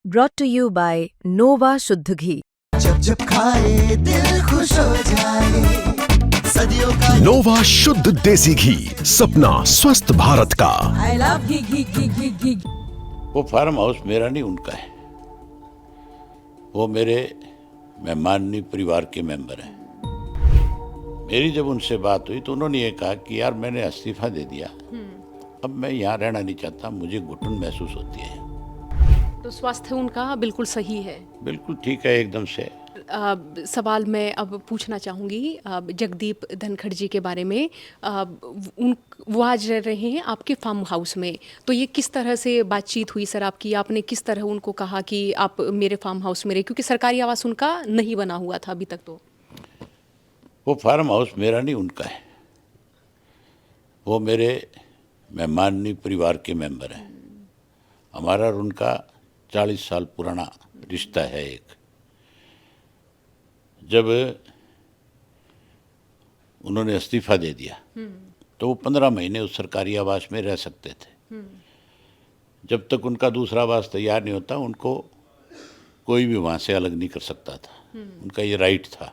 brought to you by Nova शुद्ध घी। जब जब खाए दिल खुश हो जाए, सदियों का नोवा शुद्ध देसी घी, सपना स्वस्थ भारत का। I love घी घी घी घी घी। वो फार्म हाउस मेरा नहीं, उनका है। वो मेरे मेहमानी परिवार के मेंबर हैं। मेरी जब उनसे बात हुई तो उन्होंने ये कहा कि यार मैंने इस्तीफा दे दिया, अब मैं यहाँ रहना नहीं चाहता, मुझे घुटन महसूस होती है। तो स्वास्थ्य उनका बिल्कुल सही है? बिल्कुल ठीक है, एकदम से। सवाल मैं अब पूछना चाहूँगी जगदीप धनखड़ जी के बारे में। वो आज रह रहे हैं आपके फार्म हाउस में, तो ये किस तरह से बातचीत हुई सर आपकी? आपने किस तरह उनको कहा कि आप मेरे फार्म हाउस में रहे, क्योंकि सरकारी आवास उनका नहीं बना हुआ था अभी तक? तो वो फार्म हाउस मेरा नहीं, उनका है। वो मेरे मेहमानी परिवार के मेंबर हैं। हमारा और उनका 40 साल पुराना रिश्ता है। एक जब उन्होंने इस्तीफा दे दिया तो वो 15 महीने उस सरकारी आवास में रह सकते थे। जब तक उनका दूसरा आवास तैयार नहीं होता, उनको कोई भी वहाँ से अलग नहीं कर सकता था, उनका ये राइट था।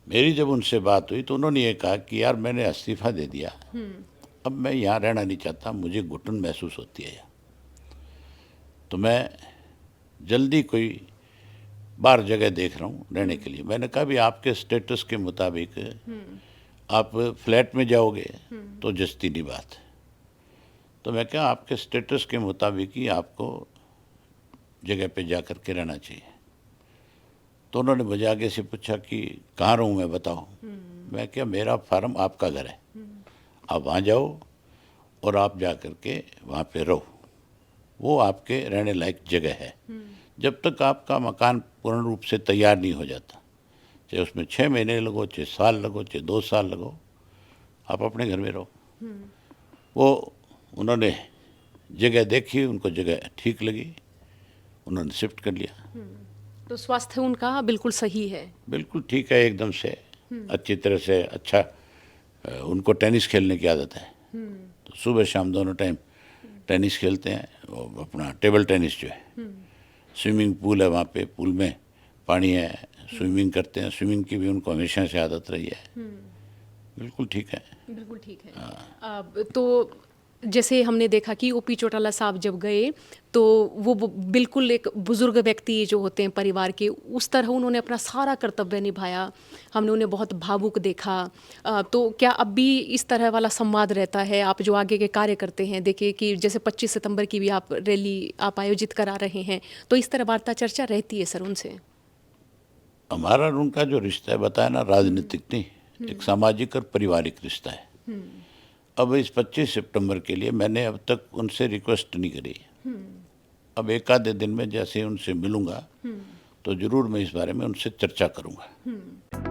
मेरी जब उनसे बात हुई तो उन्होंने ये कहा कि यार मैंने इस्तीफा दे दिया, अब मैं यहाँ रहना नहीं चाहता, मुझे घुटन महसूस होती है, तो मैं जल्दी कोई बाहर जगह देख रहा हूँ रहने के लिए। मैंने कहा भी आपके स्टेटस के मुताबिक आप फ्लैट में जाओगे तो जस्ती नहीं बात है, तो मैं क्या आपके स्टेटस के मुताबिक ही आपको जगह पे जा कर के रहना चाहिए। तो उन्होंने मुझे आगे से पूछा कि कहाँ रहूँ मैं, बताओ। मैं क्या, मेरा फार्म आपका घर है, आप वहाँ जाओ और आप जा कर के वहाँ पे रहो, वो आपके रहने लायक जगह है। जब तक आपका मकान पूर्ण रूप से तैयार नहीं हो जाता, चाहे उसमें 6 महीने लगो, चाहे साल लगो, चाहे 2 साल लगो, आप अपने घर में रहो। वो उन्होंने जगह देखी, उनको जगह ठीक लगी, उन्होंने शिफ्ट कर लिया। तो स्वास्थ्य उनका बिल्कुल सही है? बिल्कुल ठीक है, एकदम से अच्छी तरह से। अच्छा, उनको टेनिस खेलने की आदत है, तो सुबह शाम दोनों टाइम टेनिस खेलते हैं। वो अपना टेबल टेनिस जो है, स्विमिंग पूल है वहाँ पे, पूल में पानी है, स्विमिंग करते हैं। स्विमिंग की भी उनको हमेशा से आदत रही है। बिल्कुल ठीक है, बिल्कुल ठीक है। तो जैसे हमने देखा कि ओपी चौटाला साहब जब गए तो वो बिल्कुल एक बुजुर्ग व्यक्ति जो होते हैं परिवार के, उस तरह उन्होंने अपना सारा कर्तव्य निभाया। हमने उन्हें बहुत भावुक देखा। तो क्या अब भी इस तरह वाला संवाद रहता है? आप जो आगे के कार्य करते हैं, देखिए कि जैसे 25 सितंबर की भी आप रैली आप आयोजित करा रहे हैं, तो इस तरह वार्ता चर्चा रहती है सर उनसे? हमारा और उनका जो रिश्ता है, बताया ना, राजनीतिक नहीं, एक सामाजिक और पारिवारिक रिश्ता है। अब इस 25 सितंबर के लिए मैंने अब तक उनसे रिक्वेस्ट नहीं करी। अब एक आधे दिन में जैसे उनसे मिलूंगा तो जरूर मैं इस बारे में उनसे चर्चा करूंगा।